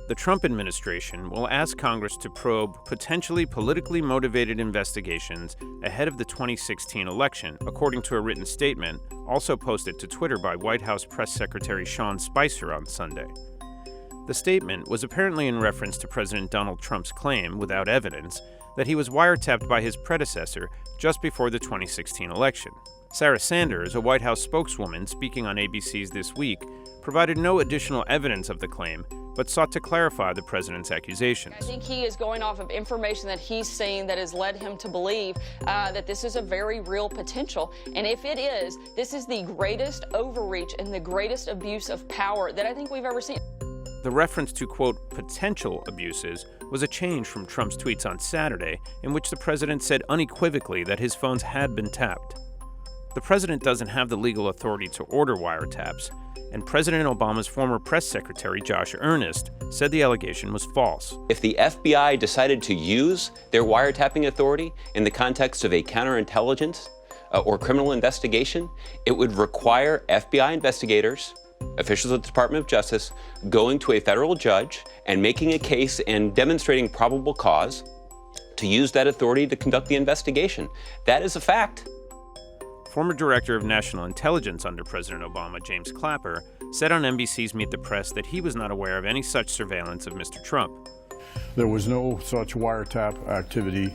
the Trump administration will ask Congress to probe potentially politically motivated investigations ahead of the 2016 election, according to a written statement also posted to Twitter by White House Press Secretary Sean Spicer on Sunday. The statement was apparently in reference to President Donald Trump's claim, without evidence, that he was wiretapped by his predecessor just before the 2016 election. Sarah Sanders, a White House spokeswoman speaking on ABC's This Week, provided no additional evidence of the claim, but sought to clarify the president's accusations. I think he is going off of information that he's seen that has led him to believe that this is a very real potential. And if it is, this is the greatest overreach and the greatest abuse of power that I think we've ever seen. The reference to, quote, potential abuses was a change from Trump's tweets on Saturday, in which the president said unequivocally that his phones had been tapped. The president doesn't have the legal authority to order wiretaps, and President Obama's former press secretary, Josh Earnest, said the allegation was false. If the FBI decided to use their wiretapping authority in the context of a counterintelligence or criminal investigation, it would require FBI investigators, officials of the Department of Justice, going to a federal judge and making a case and demonstrating probable cause to use that authority to conduct the investigation. That is a fact. Former Director of National Intelligence under President Obama, James Clapper, said on NBC's Meet the Press that he was not aware of any such surveillance of Mr. Trump. There was no such wiretap activity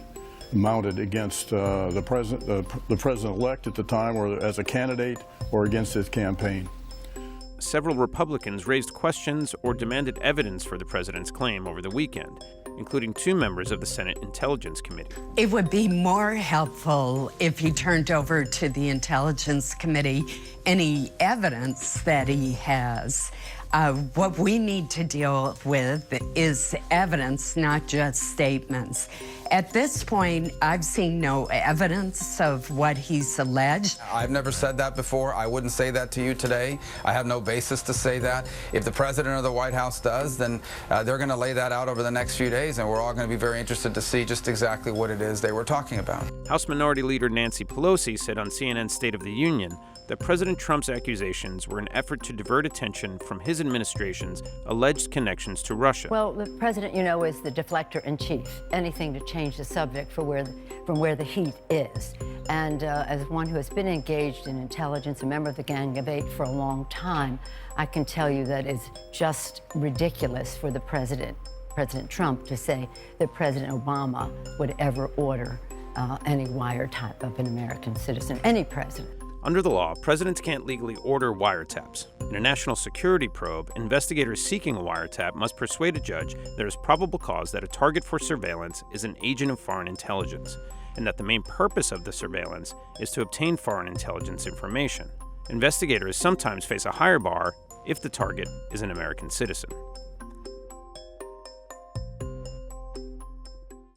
mounted against the president-elect at the time, or as a candidate, or against his campaign. Several Republicans raised questions or demanded evidence for the president's claim over the weekend, including 2 members of the Senate Intelligence Committee. It would be more helpful if he turned over to the Intelligence Committee any evidence that he has. What we need to deal with is evidence, not just statements. At this point, I've seen no evidence of what he's alleged. I've never said that before. I wouldn't say that to you today. I have no basis to say that. If the president or the White House does, then they're going to lay that out over the next few days, and we're all going to be very interested to see just exactly what it is they were talking about. House Minority Leader Nancy Pelosi said on CNN's State of the Union that President Trump's accusations were an effort to divert attention from his administration's alleged connections to Russia. Well, the president, you know, is the deflector in chief. Anything to change the subject from where the heat is. And as one who has been engaged in intelligence, a member of the Gang of Eight for a long time, I can tell you that it's just ridiculous for the President Trump, to say that President Obama would ever order any wiretap of an American citizen, any president. Under the law, presidents can't legally order wiretaps. In a national security probe, investigators seeking a wiretap must persuade a judge there is probable cause that a target for surveillance is an agent of foreign intelligence, and that the main purpose of the surveillance is to obtain foreign intelligence information. Investigators sometimes face a higher bar if the target is an American citizen.